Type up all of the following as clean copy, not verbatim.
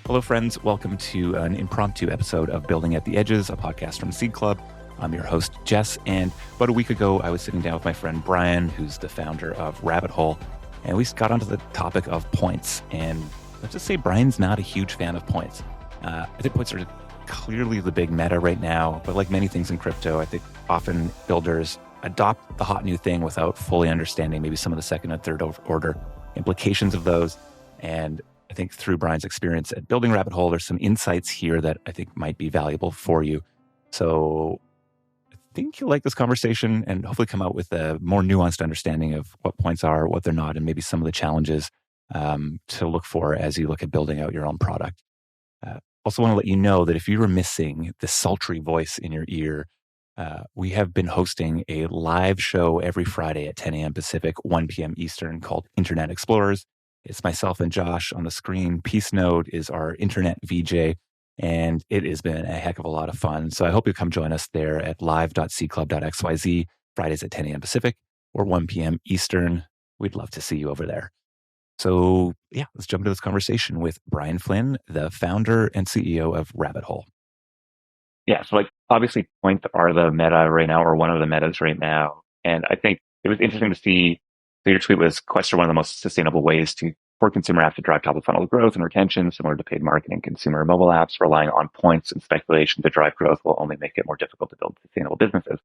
Hello, friends. Welcome to an impromptu episode of Building at the Edges, a podcast from Seed Club. I'm your host, Jess, and about a week ago, I was sitting down with my friend Brian, who's the founder of Rabbit Hole, and we got onto the topic of points. And let's just say Brian's not a huge fan of points. I think points are clearly the big meta right now, but like many things in crypto, I think often builders adopt the hot new thing without fully understanding maybe some of the second and third order implications of those. And I think through Brian's experience at building Rabbit Hole, there's some insights here that I think might be valuable for you. So I think you'll like this conversation and hopefully come out with a more nuanced understanding of what points are, what they're not, and maybe some of the challenges to look for as you look at building out your own product. Also want to let you know that if you were missing the sultry voice in your ear, we have been hosting a live show every Friday at 10 a.m. Pacific, 1 p.m. Eastern called Internet Explorers. It's myself and Josh on the screen. Peace Node is our internet VJ, and it has been a heck of a lot of fun. So I hope you come join us there at live.cclub.xyz, Fridays at 10 a.m. Pacific or 1 p.m. Eastern. We'd love to see you over there. So yeah, let's jump into this conversation with Brian Flynn, the founder and CEO of Rabbit Hole. Yeah, so like obviously points are the meta right now, or one of the metas right now. And I think it was interesting to see. So your tweet was, quests are one of the most sustainable ways for consumer apps to drive top of funnel growth and retention, similar to paid marketing. Consumer mobile apps relying on points and speculation to drive growth will only make it more difficult to build sustainable businesses.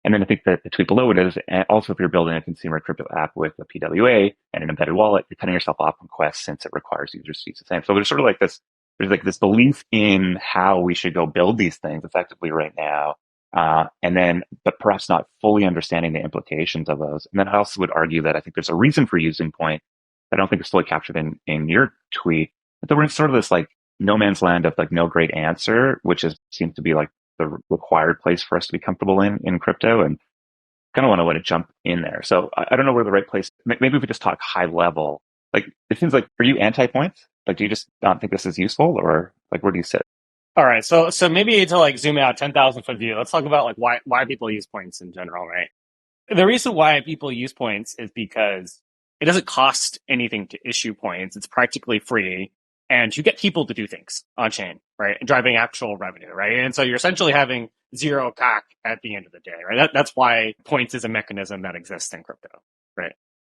And then I think that the tweet below it is, also if you're building a consumer crypto app with a PWA and an embedded wallet, you're cutting yourself off from quests since it requires users to use the same. So there's sort of like this, belief in how we should go build these things effectively right now. But perhaps not fully understanding the implications of those. And then I also would argue that I think there's a reason for using point that I don't think is fully captured in your tweet. But we're in sort of this like no man's land of like no great answer, which seems to be like the required place for us to be comfortable in crypto, and kind of want to jump in there. So I don't know where the right place. Maybe if we just talk high level, like it seems like, are you anti points? Like, do you just not think this is useful, or like where do you sit? All right, so maybe to like zoom out 10,000 foot view, let's talk about like why people use points in general, right? The reason why people use points is because it doesn't cost anything to issue points. It's practically free, and you get people to do things on chain, right? Driving actual revenue, right? And so you're essentially having zero CAC at the end of the day, right? That's why points is a mechanism that exists in crypto, right?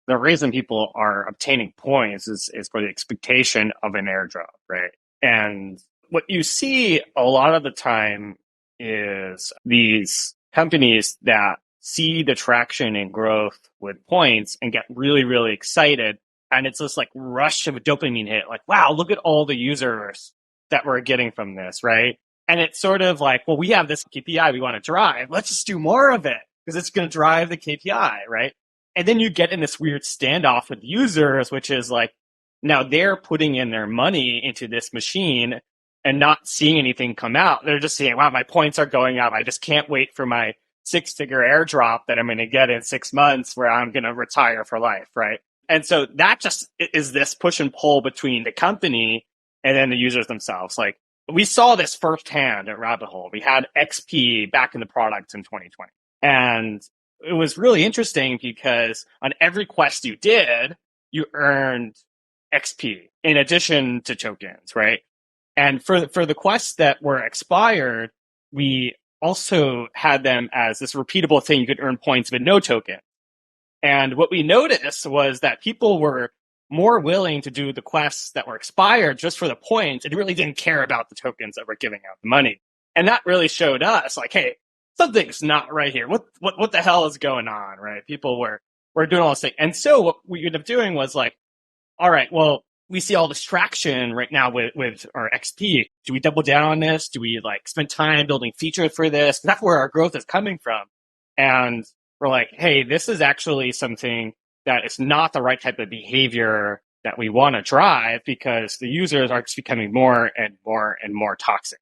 The reason people are obtaining points is for the expectation of an airdrop, right? And what you see a lot of the time is these companies that see the traction and growth with points and get really, really excited. And it's this like rush of a dopamine hit, like, wow, look at all the users that we're getting from this, right? And it's sort of like, well, we have this KPI we want to drive. Let's just do more of it because it's going to drive the KPI, right? And then you get in this weird standoff with users, which is like, now they're putting in their money into this machine and not seeing anything come out. They're just saying, wow, my points are going up. I just can't wait for my 6-figure airdrop that I'm going to get in 6 months where I'm going to retire for life, right? And so that just is this push and pull between the company and then the users themselves. Like we saw this firsthand at Rabbit Hole. We had XP back in the product in 2020. And it was really interesting because on every quest you did, you earned XP in addition to tokens, right? And for the quests that were expired, we also had them as this repeatable thing. You could earn points with no token. And what we noticed was that people were more willing to do the quests that were expired just for the points and really didn't care about the tokens that were giving out the money. And that really showed us like, hey, something's not right here. What the hell is going on, right? People were doing all this thing. And so what we ended up doing was like, all right, well, we see all this traction right now with our XP. Do we double down on this? Do we like spend time building features for this? That's where our growth is coming from. And we're like, hey, this is actually something that is not the right type of behavior that we want to drive because the users are just becoming more and more and more toxic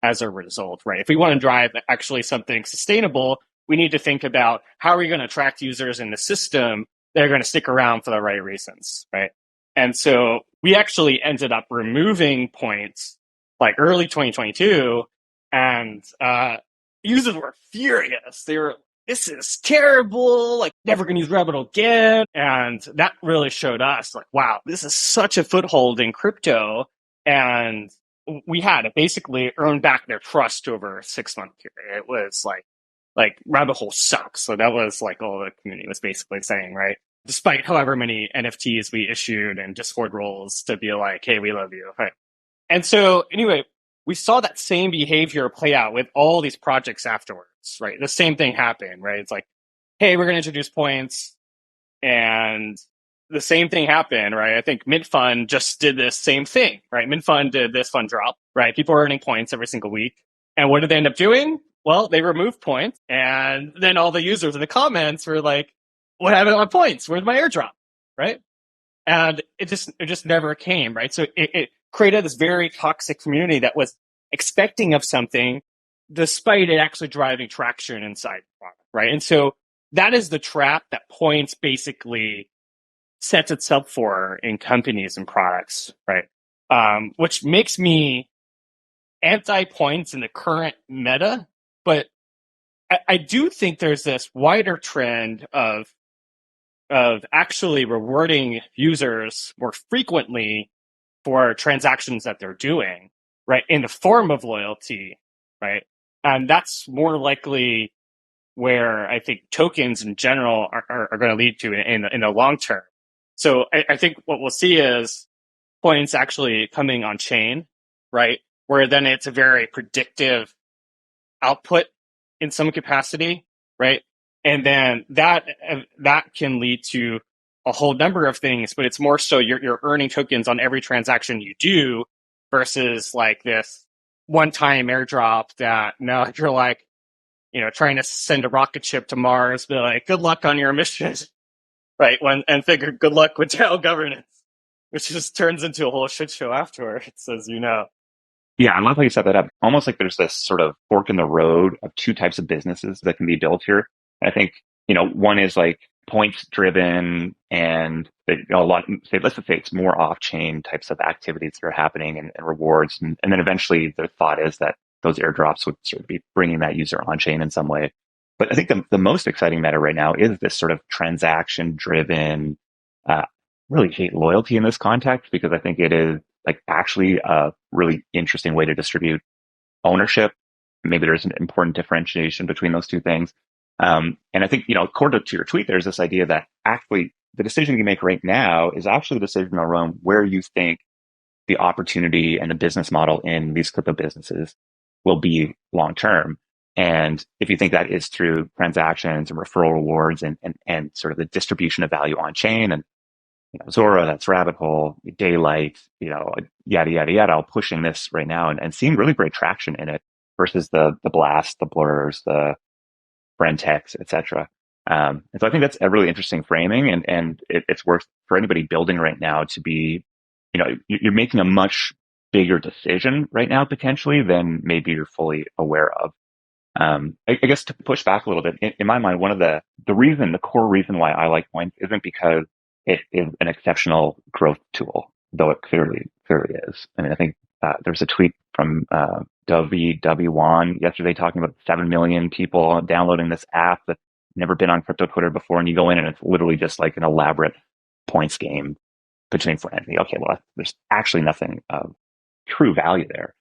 as a result, right? If we want to drive actually something sustainable, we need to think about how are we going to attract users in the system that are going to stick around for the right reasons, right? And so we actually ended up removing points like early 2022, and users were furious. They were, this is terrible, like never going to use Rabbit Hole again. And that really showed us like, wow, this is such a foothold in crypto. And we had to basically earn back their trust over a 6 month period. It was like rabbit hole sucks. So that was like all the community was basically saying, right? Despite however many NFTs we issued and Discord roles to be like, hey, we love you. Right? And so anyway, we saw that same behavior play out with all these projects afterwards, right? The same thing happened, right? It's like, hey, we're going to introduce points, and the same thing happened, right? I think Mint Fund just did this same thing, right? Mint Fund did this fund drop, right? People are earning points every single week. And what did they end up doing? Well, they removed points. And then all the users in the comments were like, what happened to my points? Where's my airdrop? Right? And it just never came, right? So it created this very toxic community that was expecting of something despite it actually driving traction inside the product, right? And so that is the trap that points basically sets itself for in companies and products, right? Which makes me anti-points in the current meta, but I do think there's this wider trend of actually rewarding users more frequently for transactions that they're doing, right, in the form of loyalty, right? And that's more likely where I think tokens in general are going to lead to in the long term. So I think what we'll see is points actually coming on chain, right? Where then it's a very predictive output in some capacity, right? And then that can lead to a whole number of things, but it's more so you're earning tokens on every transaction you do versus like this one-time airdrop that now you're like, trying to send a rocket ship to Mars, be like, good luck on your mission, right? And figure good luck with DAO governance, which just turns into a whole shit show afterwards, as you know. Yeah, I love how you set that up. Almost like there's this sort of fork in the road of two types of businesses that can be built here. And I think, one is like points driven and a lot, let's just say it's more off chain types of activities that are happening and rewards. And then eventually the thought is that those airdrops would sort of be bringing that user on chain in some way. But I think the most exciting meta right now is this sort of transaction driven, really hate loyalty in this context, because I think it is like actually a really interesting way to distribute ownership. Maybe there's an important differentiation between those two things. And I think, according to your tweet, there's this idea that actually the decision you make right now is actually the decision around where you think the opportunity and the business model in these crypto businesses will be long term. And if you think that is through transactions and referral rewards and sort of the distribution of value on chain, and Zora, that's Rabbit Hole, Daylight, yada, yada, yada, all pushing this right now and seeing really great traction in it versus the Blast, the Blurs, the Brentex, et cetera. And so I think that's a really interesting framing, and it's worth for anybody building right now to be, you're making a much bigger decision right now potentially than maybe you're fully aware of. I guess to push back a little bit, in my mind, one of the core reason why I like points isn't because it is an exceptional growth tool, though it clearly is. I mean, I think there was a tweet from WW1 yesterday talking about 7 million people downloading this app that's never been on crypto Twitter before, and you go in and it's literally just like an elaborate points game between friends. Okay, well, there's actually nothing of true value there.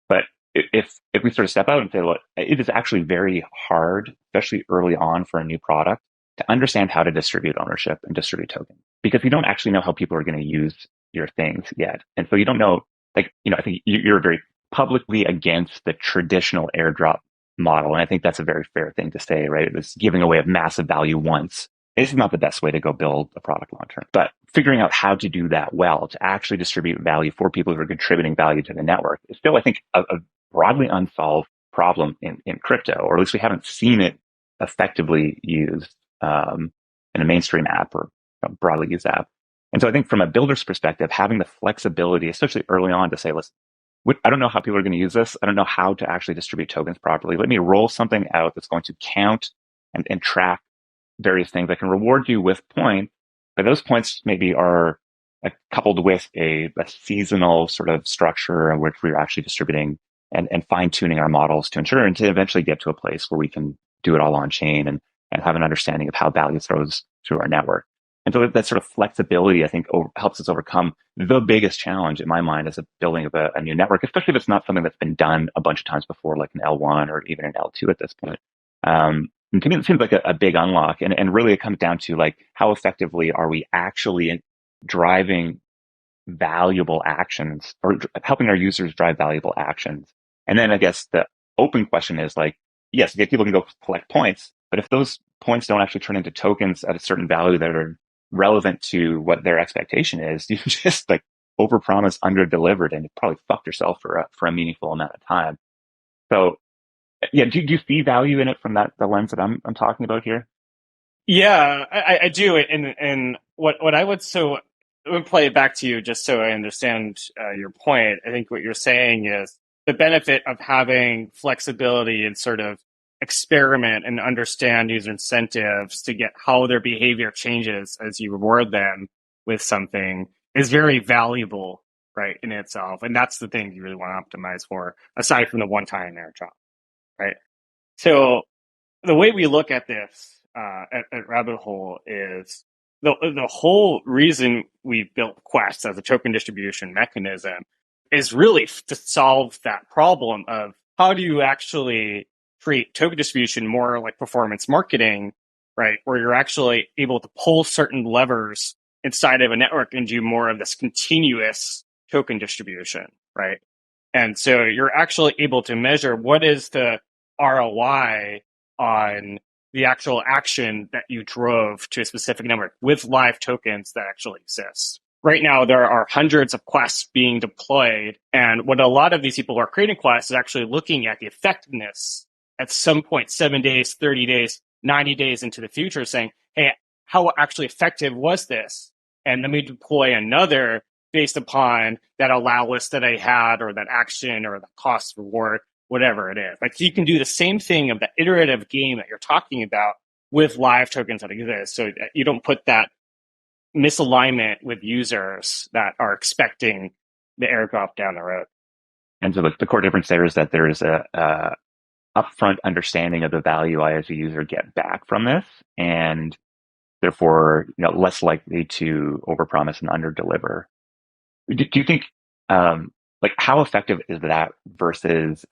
But if we sort of step out and say, look, it is actually very hard, especially early on for a new product, to understand how to distribute ownership and distribute tokens, because you don't actually know how people are going to use your things yet. And so you don't know, I think you're very publicly against the traditional airdrop model. And I think that's a very fair thing to say, right? It was giving away of massive value once. This is not the best way to go build a product long term, but figuring out how to do that well, to actually distribute value for people who are contributing value to the network is still, I think, a broadly unsolved problem in crypto, or at least we haven't seen it effectively used in a mainstream app or broadly used app. And so I think from a builder's perspective, having the flexibility, especially early on, to say, listen, I don't know how people are going to use this. I don't know how to actually distribute tokens properly. Let me roll something out that's going to count and track various things. I can reward you with points, but those points maybe are coupled with a seasonal sort of structure in which we're actually distributing and fine-tuning our models to ensure and to eventually get to a place where we can do it all on chain and have an understanding of how value flows through our network. And so that sort of flexibility, I think, helps us overcome the biggest challenge in my mind as a building of a new network, especially if it's not something that's been done a bunch of times before, like an L1 or even an L2 at this point. And to me, it seems like a big unlock. And really, it comes down to like how effectively are we actually driving valuable actions or helping our users drive valuable actions. And then I guess the open question is like, yes, people can go collect points, but if those points don't actually turn into tokens at a certain value that are relevant to what their expectation is, you just like overpromise, underdelivered, and you probably fucked yourself for a meaningful amount of time. So yeah, do you see value in it from the lens that I'm talking about here? Yeah, I do. And what I would I would play it back to you just so I understand your point. I think what you're saying is the benefit of having flexibility and sort of experiment and understand user incentives to get how their behavior changes as you reward them with something is very valuable, right, in itself. And that's the thing you really want to optimize for, aside from the one-time airdrop, right? So the way we look at this at Rabbit Hole is the whole reason we built Quest as a token distribution mechanism is really to solve that problem of how do you actually create token distribution more like performance marketing, right? Where you're actually able to pull certain levers inside of a network and do more of this continuous token distribution, right? And so you're actually able to measure what is the ROI on the actual action that you drove to a specific network with live tokens that actually exist. Right now, there are hundreds of quests being deployed. And what a lot of these people who are creating quests is actually looking at the effectiveness at some point, 7 days, 30 days, 90 days into the future, saying, hey, how actually effective was this? And let me deploy another based upon that allow list that I had or that action or the cost reward, whatever it is. Like you can do the same thing of the iterative game that you're talking about with live tokens that exist. So that you don't put that misalignment with users that are expecting the airdrop down the road. And so the core difference there is that there is a upfront understanding of the value I as a user get back from this, and therefore, less likely to overpromise and underdeliver. Do you think, like, how effective is that versus,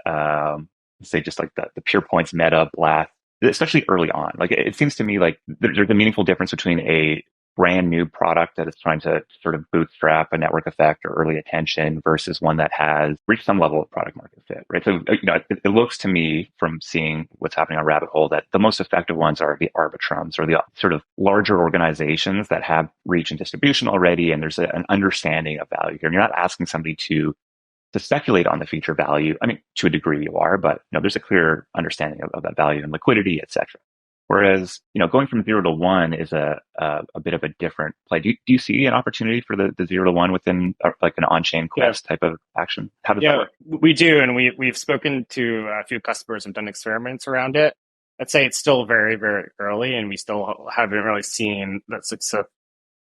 say, just like the pure points meta blast, especially early on? Like, it seems to me like there's a meaningful difference between a brand new product that is trying to sort of bootstrap a network effect or early attention versus one that has reached some level of product market fit, right? So, it looks to me from seeing what's happening on Rabbit Hole that the most effective ones are the arbitrums or the sort of larger organizations that have reach and distribution already. And there's an understanding of value here. And you're not asking somebody to speculate on the future value. I mean, to a degree you are, but there's a clear understanding of that value and liquidity, et cetera. Whereas, going from 0 to 1 is a bit of a different play. Do you see an opportunity for the 0 to 1 within like an on-chain Quest type of action? How does that work? We do. And we've spoken to a few customers and done experiments around it. I'd say it's still very, very early and we still haven't really seen that success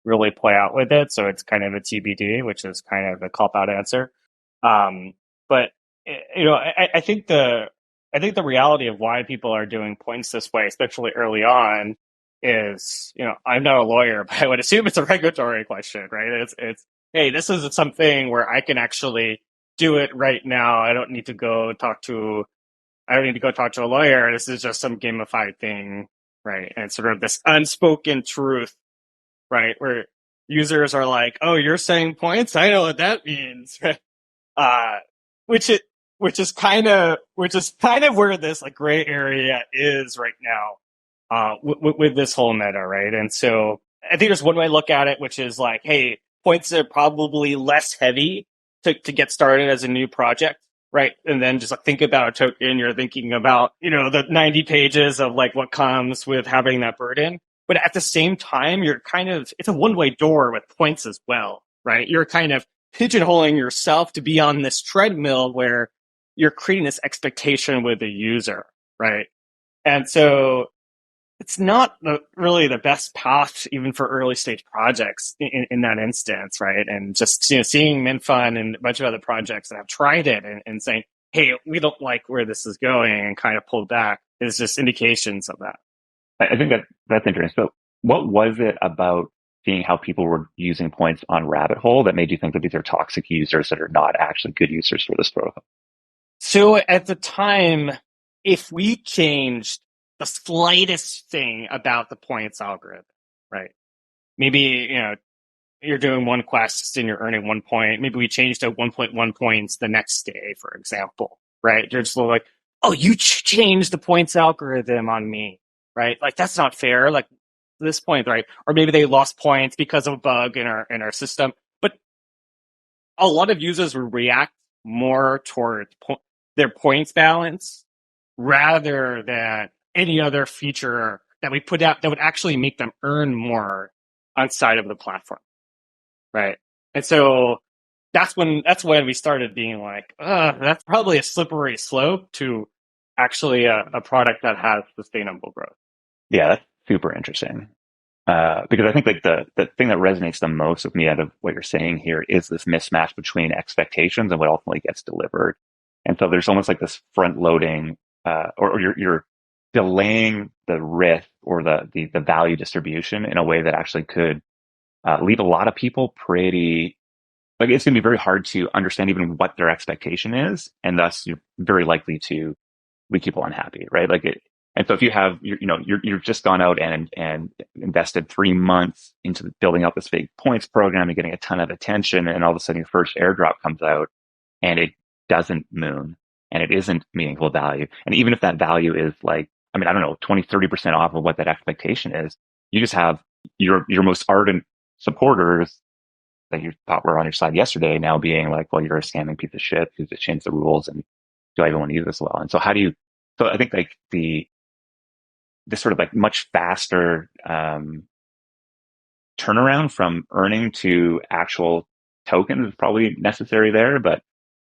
really play out with it. So it's kind of a TBD, which is kind of a cop-out answer. But I think the reality of why people are doing points this way, especially early on, is I'm not a lawyer, but I would assume it's a regulatory question, right? It's hey, this is something where I can actually do it right now. I don't need to go talk to a lawyer. This is just some gamified thing, right? And it's sort of this unspoken truth, right? Where users are like, "Oh, you're saying points? I know what that means," right? Uh, which is kind of where this like gray area is right now, with this whole meta, right? And so I think there's one way to look at it, which is like, hey, points are probably less heavy to get started as a new project, right? And then just like think about a token, you're thinking about the 90 pages of like what comes with having that burden. But at the same time, it's a one-way door with points as well, right? You're kind of pigeonholing yourself to be on this treadmill where you're creating this expectation with the user, right? And so it's not really the best path even for early stage projects in that instance, right? And just seeing MinFun and a bunch of other projects that have tried it and saying, hey, we don't like where this is going and kind of pulled back is just indications of that. I think that's interesting. So what was it about seeing how people were using points on Rabbit Hole that made you think that these are toxic users that are not actually good users for this protocol? So at the time, if we changed the slightest thing about the points algorithm, right? Maybe, you're doing one quest and you're earning 1 point. Maybe we changed to 1.1 points the next day, for example, right? You're just like, oh, you changed the points algorithm on me, right? Like, that's not fair. Like, this point, right? Or maybe they lost points because of a bug in our system. But a lot of users would react more toward their points balance rather than any other feature that we put out that would actually make them earn more outside of the platform, right? And so that's when we started being like, that's probably a slippery slope to actually a product that has sustainable growth. Yeah, that's super interesting. Because I think like the thing that resonates the most with me out of what you're saying here is this mismatch between expectations and what ultimately gets delivered. And so there's almost like this front loading, or you're delaying the risk or the value distribution in a way that actually could leave a lot of people pretty, like it's going to be very hard to understand even what their expectation is, and thus you're very likely to leave people unhappy, right? Like it, and so if you have, you've just gone out and invested 3 months into building out this big points program and getting a ton of attention, and all of a sudden your first airdrop comes out and it doesn't moon and it isn't meaningful value. And even if that value is like, I mean, I don't know, 20, 30% off of what that expectation is, you just have your most ardent supporters that you thought were on your side yesterday now being like, well, you're a scamming piece of shit because it changed the rules, and do I even want to use this well? And so how do you, so I think like this sort of like much faster turnaround from earning to actual tokens is probably necessary there. But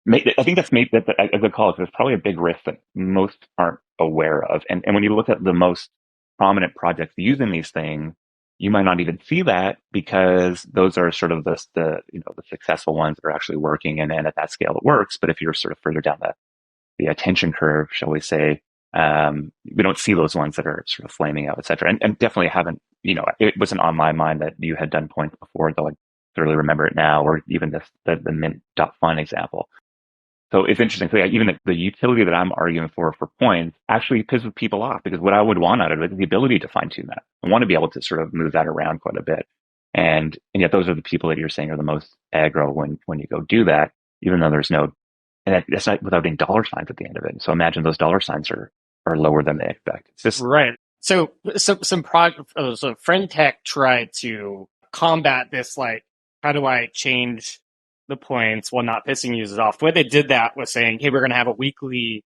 I think that's made that a good call. There's probably a big risk that most aren't aware of. And when you look at the most prominent projects using these things, you might not even see that because those are sort of the successful ones that are actually working, and at that scale it works. But if you're sort of further down the attention curve, shall we say, we don't see those ones that are sort of flaming out, et cetera. And definitely haven't, it wasn't on my mind that you had done points before, though I clearly remember it now, or even the mint.fun example. So it's interesting. So yeah, even the utility that I'm arguing for points actually pisses people off, because what I would want out of it is the ability to fine tune that. I want to be able to sort of move that around quite a bit. And yet those are the people that you're saying are the most aggro when you go do that, even though there's no, and that's not without any dollar signs at the end of it. So imagine those dollar signs are lower than they expect. It's just right. So Friend Tech tried to combat this, like, how do I change the points while not pissing users off? The way they did that was saying, hey, we're going to have a weekly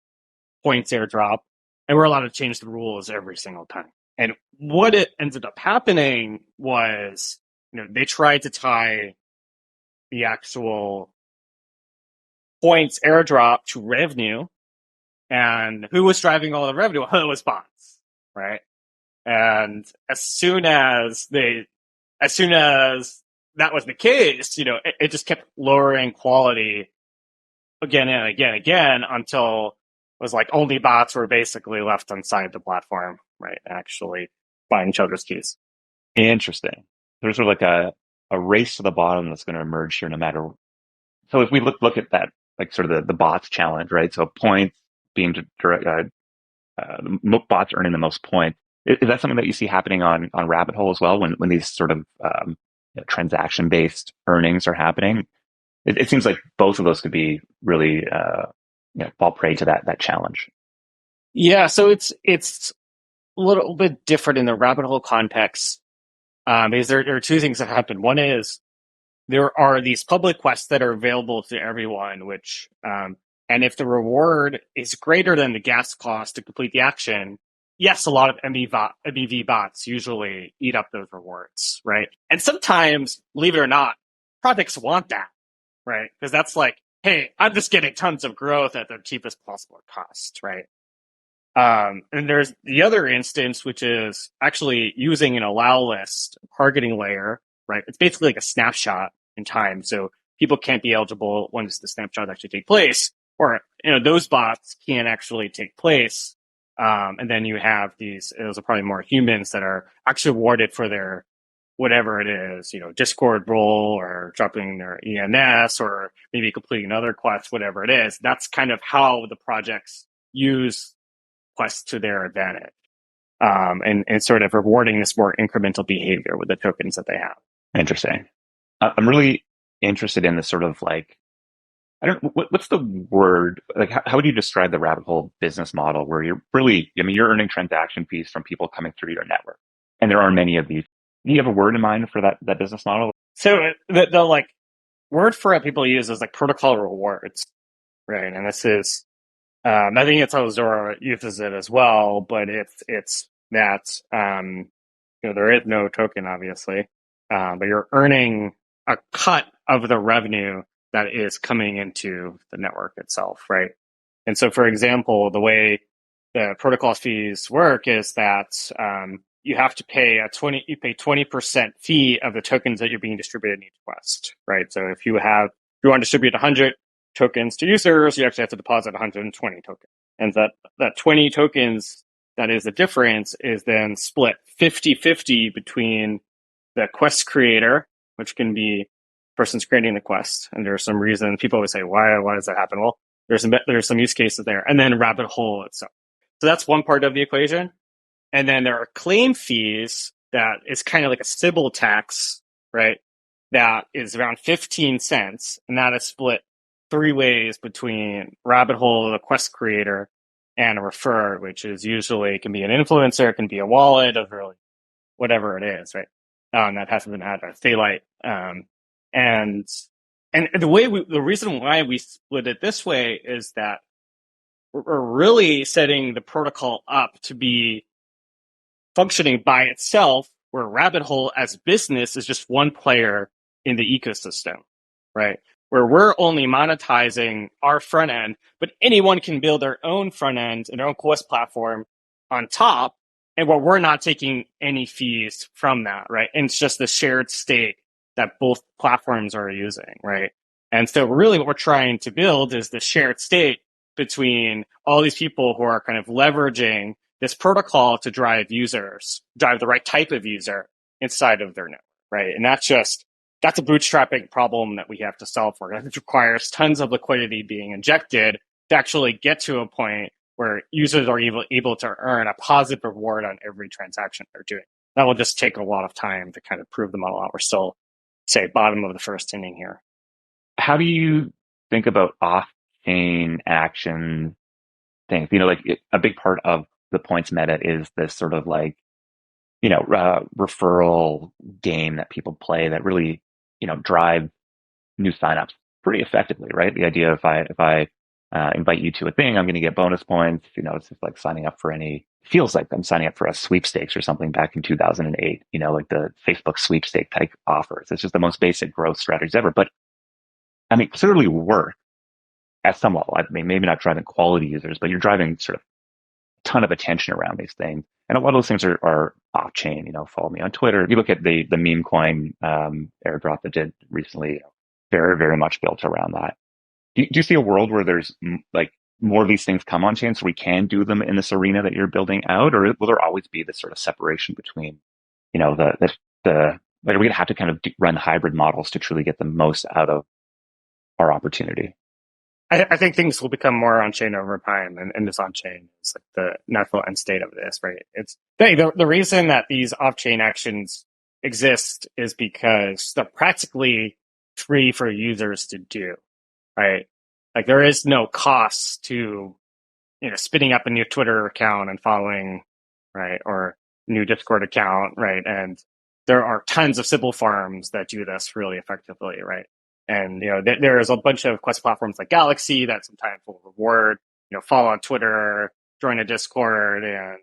points airdrop, and we're allowed to change the rules every single time. And what it ended up happening was, they tried to tie the actual points airdrop to revenue, and who was driving all the revenue? Well, it was bots, right? And as soon as that was the case, it just kept lowering quality again and again and again until it was like only bots were basically left inside the platform, right? Actually buying each other's keys. interesting. There's sort of like a race to the bottom that's going to emerge here no matter. So if we look at that, like sort of the bots challenge, right? So points being direct, bots earning the most points. Is that something that you see happening on Rabbit Hole as well when these sort of transaction based earnings are happening? It seems like both of those could be really fall prey to that challenge. Yeah, so it's a little bit different in the Rabbit Hole context, because there are two things that happen. One is there are these public quests that are available to everyone, which and if the reward is greater than the gas cost to complete the action, yes, a lot of MEV bots usually eat up those rewards, right? And sometimes, believe it or not, projects want that, right? Because that's like, hey, I'm just getting tons of growth at the cheapest possible cost, right? And there's the other instance, which is actually using an allow list targeting layer, right? It's basically like a snapshot in time. So people can't be eligible once the snapshot actually take place, or, those bots can't actually take place. And then you have those are probably more humans that are actually rewarded for their whatever it is, Discord role or dropping their ENS or maybe completing another quest, whatever it is. That's kind of how the projects use quests to their advantage. And sort of rewarding this more incremental behavior with the tokens that they have. Interesting. I'm really interested in the sort of like, I don't, what's the word? Like, how would you describe the rabbit hole business model where you're really, I mean, you're earning transaction fees from people coming through your network, and there are many of these. Do you have a word in mind for that business model? So the like word for it people use is like protocol rewards, right? And this is, I think it's how Zora uses it as well, but it's that there is no token, obviously, but you're earning a cut of the revenue that is coming into the network itself, right? And so, for example, the way the protocol fees work is that you have to pay 20% fee of the tokens that you're being distributed in each quest, right? So if you want to distribute 100 tokens to users, you actually have to deposit 120 tokens. And that 20 tokens, that is the difference, is then split 50-50 between the quest creator, which can be person's creating the quest. And there's some reason people always say, why does that happen? Well, there's some use cases there. And then rabbit hole itself. So that's one part of the equation. And then there are claim fees that is kind of like a Sybil tax, right? That is around 15 cents. And that is split 3 ways between rabbit hole, the quest creator, and a refer, which is usually can be an influencer, it can be a wallet, of really whatever it is, right? That hasn't been addressed, daylight. And the reason why we split it this way is that we're really setting the protocol up to be functioning by itself, where rabbit hole as business is just one player in the ecosystem, right? Where we're only monetizing our front end, but anyone can build their own front end and their own quest platform on top, and where we're not taking any fees from that, right? And it's just the shared state that both platforms are using, right? And so really what we're trying to build is the shared state between all these people who are kind of leveraging this protocol to drive the right type of user inside of their network, right? And that's a bootstrapping problem that we have to solve for. It requires tons of liquidity being injected to actually get to a point where users are able to earn a positive reward on every transaction they're doing. That will just take a lot of time to kind of prove the model out. We're still, say, bottom of the first inning here. How do you think about off-chain action things? A big part of the points meta is this sort of like, referral game that people play that really, drive new signups pretty effectively, right? The idea if I invite you to a thing, I'm going to get bonus points. It's just like feels like I'm signing up for a sweepstakes or something back in 2008, like the Facebook sweepstake type offers. It's just the most basic growth strategies ever. But I mean, clearly work at some level. I mean, maybe not driving quality users, but you're driving sort of a ton of attention around these things. And a lot of those things are off chain. Follow me on Twitter. If you look at the meme coin airdrop that did recently, very, very much built around that. Do you see a world where there's like more of these things come on chain so we can do them in this arena that you're building out, or will there always be this sort of separation between, are we going to have to kind of run hybrid models to truly get the most out of our opportunity? I think things will become more on chain over time, and this on chain is like the natural end state of this, right? It's the reason that these off chain actions exist is because they're practically free for users to do, right? Like there is no cost to spinning up a new Twitter account and following, right, or new Discord account, right? And there are tons of Sybil farms that do this really effectively, right? And there's a bunch of quest platforms like Galaxy that sometimes will reward, follow on Twitter, join a Discord, and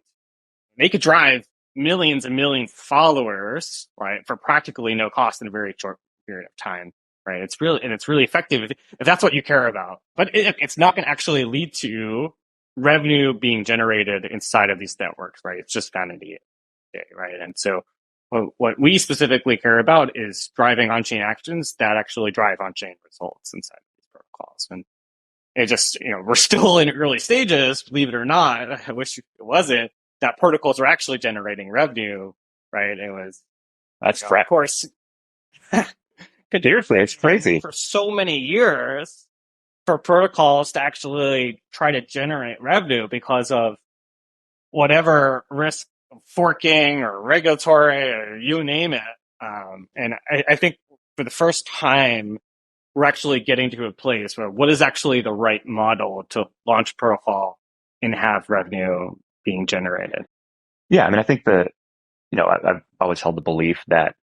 they could drive millions and millions of followers, right, for practically no cost in a very short period of time, right? It's really effective if that's what you care about. But it's not going to actually lead to revenue being generated inside of these networks, right? It's just vanity, right? And so what we specifically care about is driving on-chain actions that actually drive on-chain results inside of these protocols. And it just, we're still in early stages, believe it or not. I wish it wasn't, that protocols are actually generating revenue, right? It was That's Of fret. course, Seriously, it's crazy. for so many years for protocols to actually try to generate revenue because of whatever risk forking or regulatory or you name it. And I think for the first time, we're actually getting to a place where what is actually the right model to launch protocol and have revenue being generated. Yeah, I mean, I think that, I've always held the belief that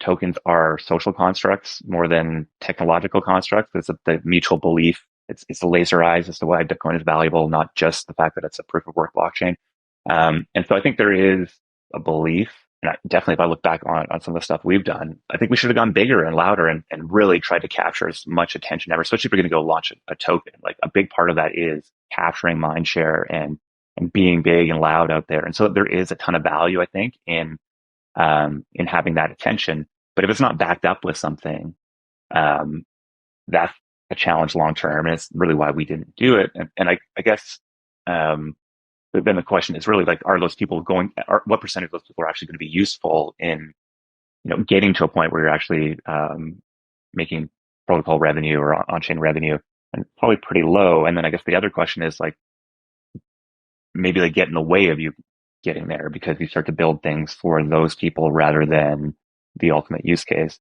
tokens are social constructs more than technological constructs. It's the mutual belief. It's the laser eyes as to why Bitcoin is valuable, not just the fact that it's a proof of work blockchain. And so I think there is a belief, and definitely if I look back on some of the stuff we've done, I think we should have gone bigger and louder and really tried to capture as much attention ever, especially if we're going to go launch a token. Like a big part of that is capturing mind share and being big and loud out there. And so there is a ton of value, I think, in having that attention. But if it's not backed up with something, that's a challenge long term. And it's really why we didn't do it. And I guess, but then the question is really like, are those people what percentage of those people are actually going to be useful in, getting to a point where you're actually, making protocol revenue or on-chain revenue, and probably pretty low. And then I guess the other question is like, maybe they get in the way of you getting there because you start to build things for those people rather than the ultimate use case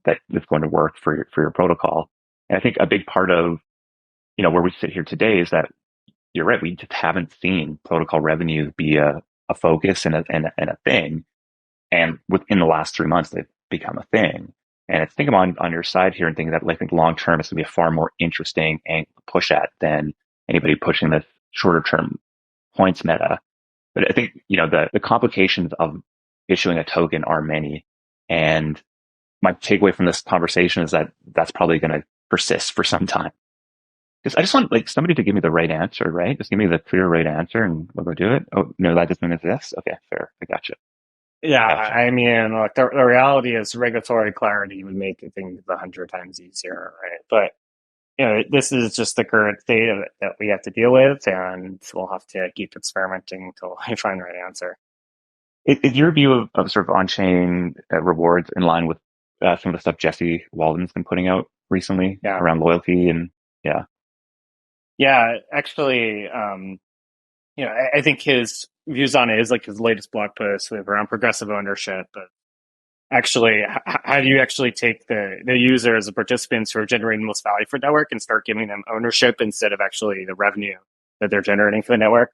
that is going to work for your protocol. And I think a big part of, where we sit here today is that you're right. We just haven't seen protocol revenue be a focus and a thing. And within the last 3 months, they've become a thing. And I think I'm on your side here and thinking that I think long term it's going to be a far more interesting angle to push at than anybody pushing this shorter term points meta. But I think, the complications of issuing a token are many. And my takeaway from this conversation is that that's probably going to persist for some time. Because I just want like somebody to give me the right answer, right? Just give me the clear right answer and we'll go do it. Oh, no, that doesn't exist. Okay, fair. I gotcha. Yeah, Gotcha. I mean, look, the reality is regulatory clarity would make things 100 times easier, right? But this is just the current state of it that we have to deal with, and we'll have to keep experimenting until I find the right answer. Is your view of sort of on-chain rewards in line with some of the stuff Jesse Walden's been putting out recently Yeah, around loyalty and yeah? yeah. Actually, I think his views on it is like his latest blog post with around progressive ownership, but actually, how do you actually take the users, the participants who are generating the most value for the network and start giving them ownership instead of actually the revenue that they're generating for the network?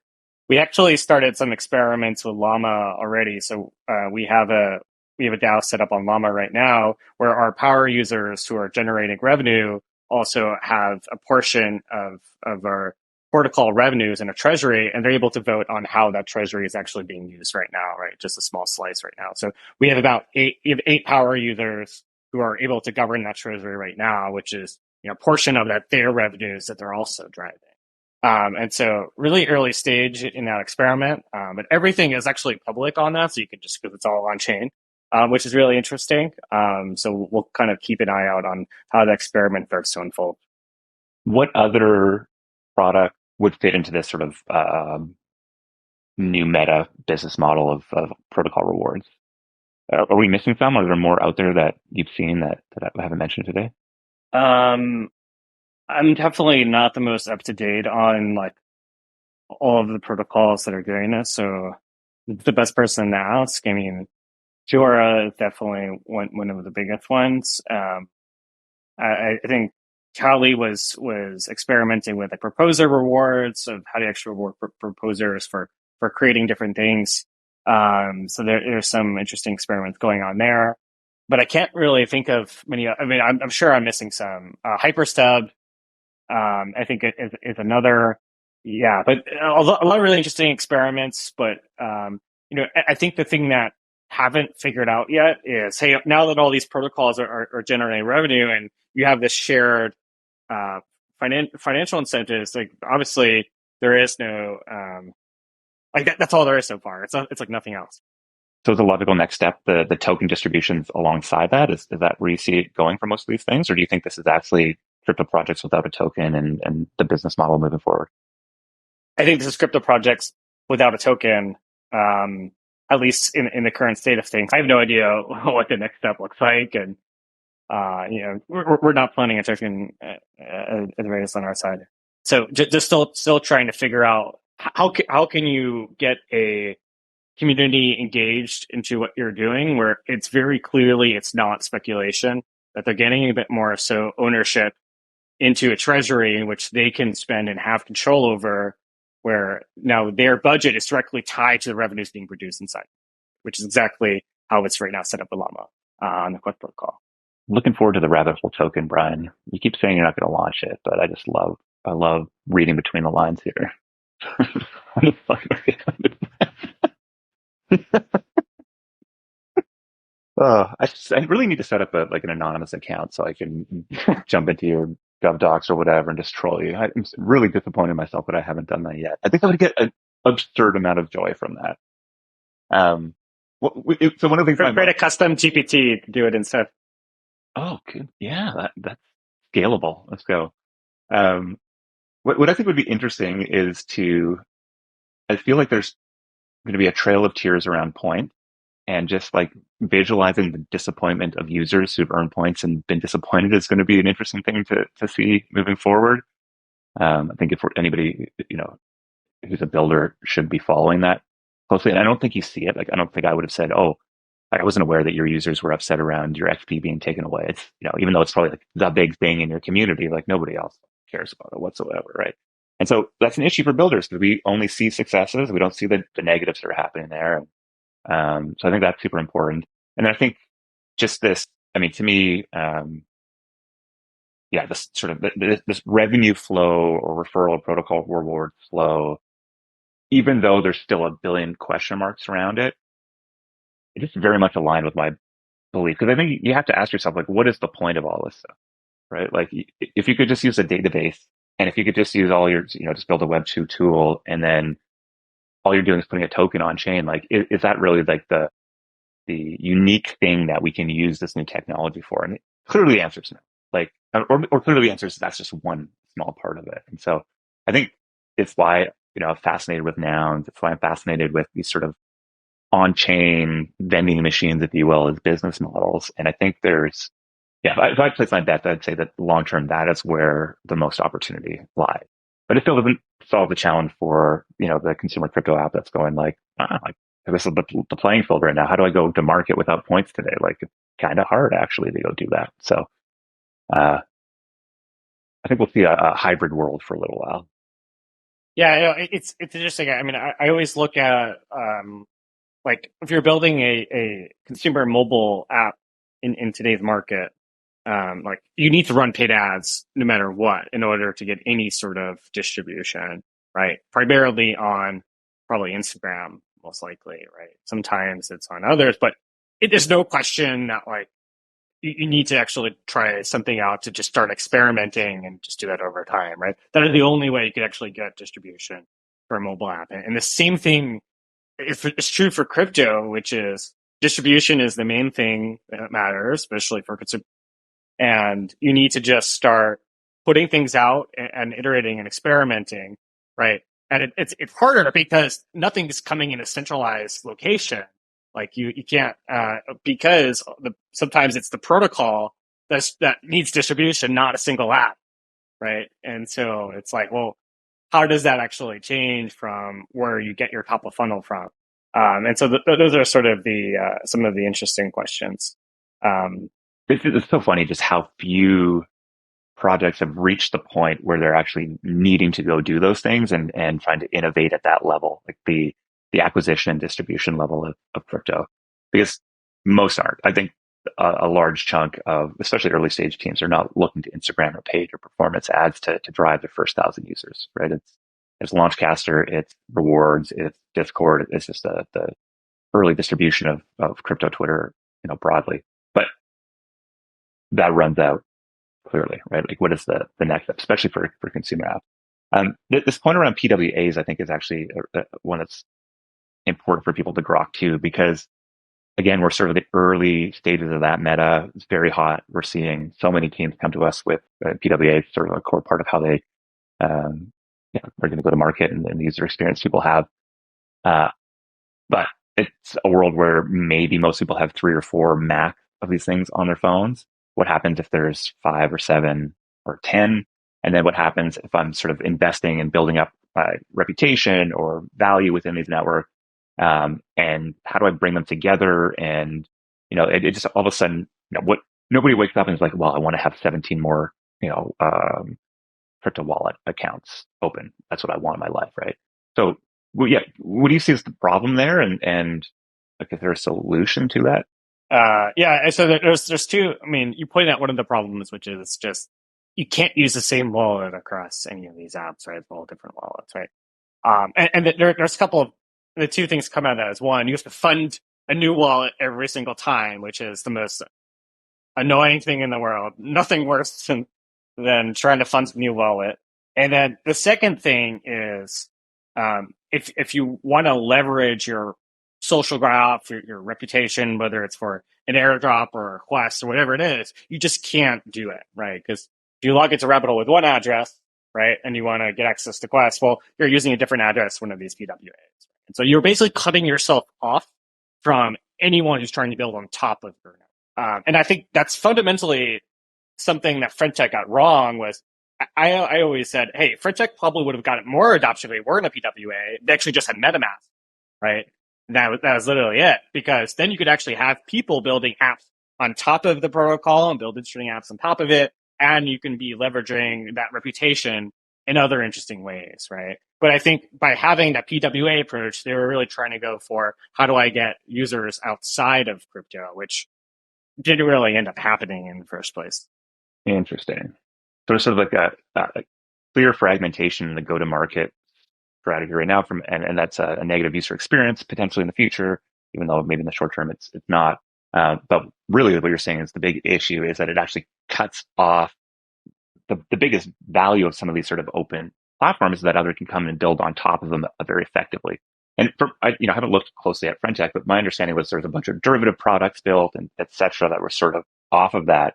We actually started some experiments with Llama already. So we have a DAO set up on Llama right now where our power users who are generating revenue also have a portion of our protocol revenues in a treasury, and they're able to vote on how that treasury is actually being used right now, right? Just a small slice right now. So we have eight power users who are able to govern that treasury right now, which is a portion of that their revenues that they're also driving. And so really early stage in that experiment, but everything is actually public on that. So you can just, because it's all on chain, which is really interesting. So we'll kind of keep an eye out on how the experiment starts to unfold. What other product would fit into this sort of new meta business model of protocol rewards? Are we missing some? Are there more out there that you've seen that I haven't mentioned today? Um, I'm definitely not the most up to date on like all of the protocols that are doing this. So the best person to ask, I mean, Jora is definitely one of the biggest ones. I think Charlie was experimenting with the proposer rewards of how to actually reward proposers for creating different things. So there's some interesting experiments going on there, but I can't really think of many. I mean, I'm sure I'm missing some. Hyperstub, I think is another. Yeah, but a lot of really interesting experiments. But I think the thing that haven't figured out yet is, hey, now that all these protocols are generating revenue and you have this shared uh, financial incentives, like obviously there is no like that's all there is so far. It's like nothing else. So is a logical next step the token distributions alongside that? Is that where you see it going for most of these things? Or do you think this is actually crypto projects without a token and the business model moving forward? I think this is crypto projects without a token. at least in the current state of things. I have no idea what the next step looks like, and we're not planning on taking the race on our side. So just still trying to figure out how can you get a community engaged into what you're doing, where it's very clearly it's not speculation, that they're getting a bit more so ownership into a treasury in which they can spend and have control over, where now their budget is directly tied to the revenues being produced inside, which is exactly how it's right now set up with Llama on the Quest protocol. Looking forward to the rabbit hole token, Brian. You keep saying you're not going to launch it, but I love reading between the lines here. I really need to set up an anonymous account so I can jump into your Gov Docs or whatever and just troll you. I'm really disappointed in myself that I haven't done that yet. I think I would get an absurd amount of joy from that. So one of the things, create a custom GPT to do it instead. Oh, good. Yeah, that's scalable. Let's go. What I think would be interesting is I feel like there's going to be a trail of tears around point, and just like visualizing the disappointment of users who've earned points and been disappointed is going to be an interesting thing to see moving forward. I think if anybody, who's a builder should be following that closely. And I don't think you see it. Like, I don't think I would have said, oh, I wasn't aware that your users were upset around your XP being taken away. It's, even though it's probably like the big thing in your community, like nobody else cares about it whatsoever, right? And so that's an issue for builders because we only see successes. We don't see the negatives that are happening there. So I think that's super important. And I think just this, to me, this sort of this revenue flow or referral protocol reward flow, even though there's still a billion question marks around it, it is very much aligned with my belief. Because I think you have to ask yourself, like, what is the point of all this stuff, right? Like, if you could just use a database, and if you could just use all your, just build a Web 2 tool, and then all you're doing is putting a token on chain, like, is that really like the unique thing that we can use this new technology for? And clearly the answer is no. Like, or clearly the answer is that's just one small part of it. And so I think it's why, I'm fascinated with nouns. It's why I'm fascinated with these sort of on-chain vending machines, if you will, as business models. And I think there's, if I place my bet, I'd say that long-term, that is where the most opportunity lies. But it still doesn't solve the challenge for, the consumer crypto app that's going like this is the playing field right now. How do I go to market without points today? Like, it's kind of hard actually to go do that. So, I think we'll see a hybrid world for a little while. Yeah, it's interesting. I always look at like if you're building a consumer mobile app in today's market, like you need to run paid ads no matter what in order to get any sort of distribution, right? Primarily on probably Instagram, most likely, right? Sometimes it's on others, but there's no question that like you need to actually try something out to just start experimenting and just do that over time, right? That is the only way you could actually get distribution for a mobile app. And the same thing is true for crypto, which is distribution is the main thing that matters, especially for consumer. And you need to just start putting things out and iterating and experimenting, right? And it's harder because nothing is coming in a centralized location. Like you can't because sometimes it's the protocol that needs distribution, not a single app, right? And so it's like, well, how does that actually change from where you get your top of funnel from? And so those are sort of the some of the interesting questions. It's so funny just how few projects have reached the point where they're actually needing to go do those things and trying to innovate at that level, like the acquisition and distribution level of crypto, because most aren't. I think a large chunk of, especially early stage teams, are not looking to Instagram or paid or performance ads to drive their first 1,000 users, right? It's Launchcaster, it's rewards, it's Discord, it's just the early distribution of crypto Twitter, broadly. But that runs out clearly, right? Like, what is the next step, especially for consumer apps? This point around PWAs, I think, is actually one that's important for people to grok too, because again, we're sort of the early stages of that meta. It's very hot. We're seeing so many teams come to us with PWAs, sort of a core part of how they are going to go to market and the user experience people have. But it's a world where maybe most people have 3 or 4 max of these things on their phones. What happens if there's 5 or 7 or 10? And then what happens if I'm sort of investing and building up my reputation or value within these networks? And how do I bring them together? And, it just all of a sudden, what nobody wakes up and is like, well, I want to have 17 more, crypto wallet accounts open. That's what I want in my life, right? So, well, yeah, what do you see as the problem there? And like, is there a solution to that? Yeah, and so there's two. I mean, you pointed out one of the problems, which is just you can't use the same wallet across any of these apps, right? It's all different wallets, right? And there's a couple of the two things come out of that is one, you have to fund a new wallet every single time, which is the most annoying thing in the world. Nothing worse than trying to fund a new wallet. And then the second thing is, if you want to leverage your social graph, your reputation, whether it's for an airdrop or a quest or whatever it is, you just can't do it, right? Because if you log into Rabbit Hole with one address, right, and you want to get access to Quest, well, you're using a different address, one of these PWAs. And so you're basically cutting yourself off from anyone who's trying to build on top of your network. And I think that's fundamentally something that French got wrong was I always said, hey, French probably would have gotten more adoption if they weren't a PWA. They actually just had MetaMask, right? And that was literally it, because then you could actually have people building apps on top of the protocol and build interesting apps on top of it. And you can be leveraging that reputation in other interesting ways, right? But I think by having that PWA approach, they were really trying to go for how do I get users outside of crypto, which didn't really end up happening in the first place. Interesting. So there's sort of like a clear fragmentation in the go-to-market strategy right now and that's a negative user experience potentially in the future, even though maybe in the short term it's not. But really what you're saying is the big issue is that it actually cuts off the biggest value of some of these sort of open platforms is that others can come and build on top of them very effectively. And I haven't looked closely at French, but my understanding was there's a bunch of derivative products built and et cetera that were sort of off of that.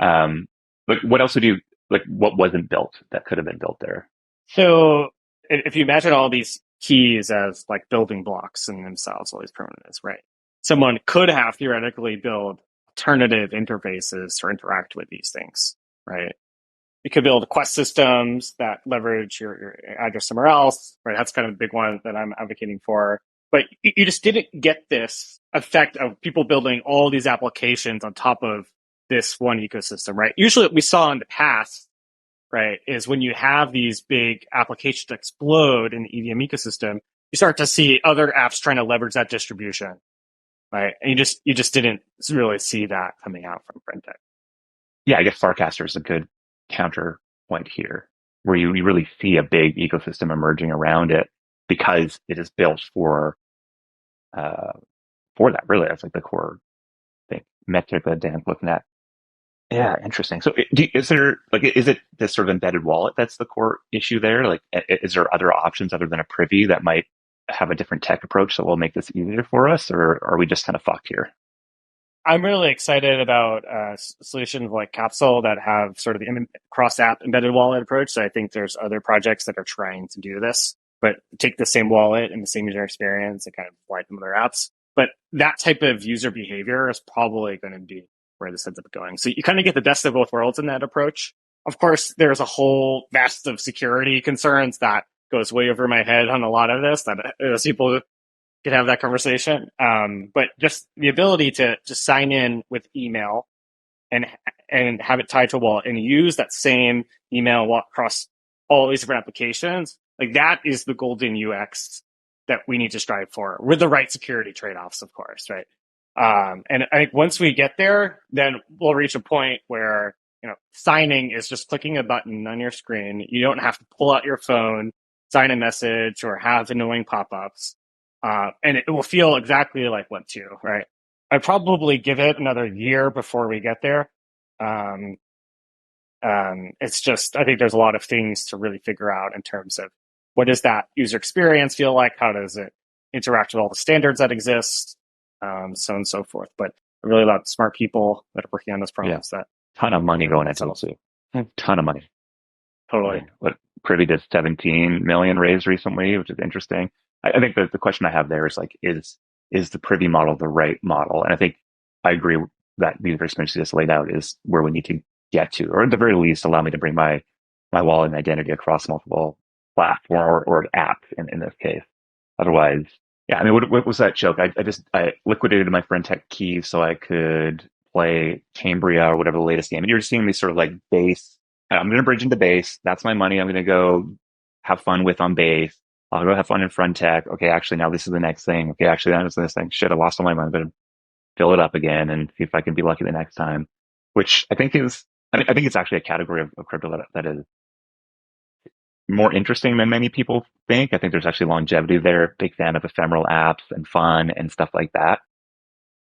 Like what else would you like? What wasn't built that could have been built there? So if you imagine all these keys as like building blocks in themselves, all these primitives, right? Someone could have theoretically build alternative interfaces to interact with these things, right? You could build quest systems that leverage your address somewhere else, right? That's kind of the big one that I'm advocating for. But you just didn't get this effect of people building all these applications on top of this one ecosystem, right? Usually what we saw in the past, right, is when you have these big applications explode in the EVM ecosystem, you start to see other apps trying to leverage that distribution, right? And you just didn't really see that coming out from Fintech. Yeah, I guess Farcaster is a good counterpoint here, where you really see a big ecosystem emerging around it because it is built for that. Really, that's like the core thing. Metric that Dan's looking at. Yeah, interesting. So, is it this sort of embedded wallet that's the core issue there? Like, is there other options other than a privy that might have a different tech approach that will make this easier for us, or are we just kind of fucked here? I'm really excited about solutions like Capsule that have sort of the cross-app embedded wallet approach. So I think there's other projects that are trying to do this, but take the same wallet and the same user experience and kind of apply it to other apps. But that type of user behavior is probably going to be where this ends up going. So you kind of get the best of both worlds in that approach. Of course, there's a whole vast of security concerns that goes way over my head on a lot of this, that people could have that conversation. But just the ability to just sign in with email and have it tied to a wallet and use that same email across all these different applications, like that is the golden UX that we need to strive for with the right security trade-offs, of course, right? And I think once we get there, then we'll reach a point where, signing is just clicking a button on your screen. You don't have to pull out your phone, sign a message, or have annoying pop-ups. And it will feel exactly like Web2, right? I'd probably give it another year before we get there. It's just, I think there's a lot of things to really figure out in terms of what does that user experience feel like? How does it interact with all the standards that exist? So on and so forth. But really a lot of smart people that are working on those problems. Yeah. Ton of money going into it. A ton of money. Totally. I mean, what Privy did 17 million raised recently, which is interesting. I think that the question I have there is like, is is the privy model the right model? And I think I agree that the user experience you just laid out is where we need to get to, or at the very least, allow me to bring my wallet and identity across multiple platform or app in this case. Otherwise, yeah, I mean, what was that joke? I liquidated my friend tech keys so I could play Cambria or whatever the latest game. And you're just seeing these sort of like base. I'm going to bridge into base. That's my money. I'm going to go have fun with on base. I'll go have fun in front tech. Okay, actually, now this is the next thing. Okay, actually, that is this thing. Shit, I lost all my money. I'm going to fill it up again and see if I can be lucky the next time. Which I think is, I think it's actually a category of crypto that is more interesting than many people think. I think there's actually longevity there. Big fan of ephemeral apps and fun and stuff like that.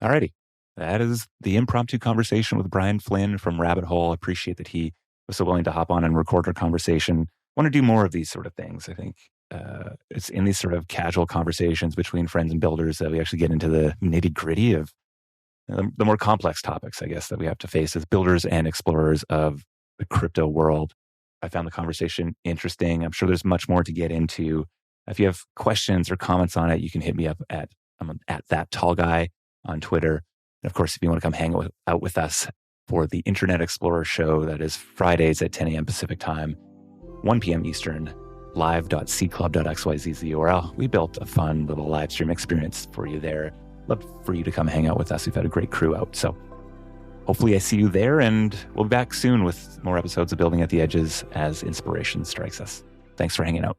Alrighty. That is the impromptu conversation with Brian Flynn from Rabbit Hole. I appreciate that he was so willing to hop on and record our conversation. I want to do more of these sort of things. I think it's in these sort of casual conversations between friends and builders that we actually get into the nitty gritty of the more complex topics, I guess, that we have to face as builders and explorers of the crypto world. I found the conversation interesting. I'm sure there's much more to get into. If you have questions or comments on it, you can hit me up at that tall guy on Twitter. And of course, if you want to come hang out with us for the Internet Explorer show, that is Fridays at 10 a.m. Pacific time, 1 p.m. Eastern, live.cclub.xyz is the URL. We built a fun little live stream experience for you there. Love for you to come hang out with us. We've had a great crew out. So hopefully I see you there, and we'll be back soon with more episodes of Building at the Edges as inspiration strikes us. Thanks for hanging out.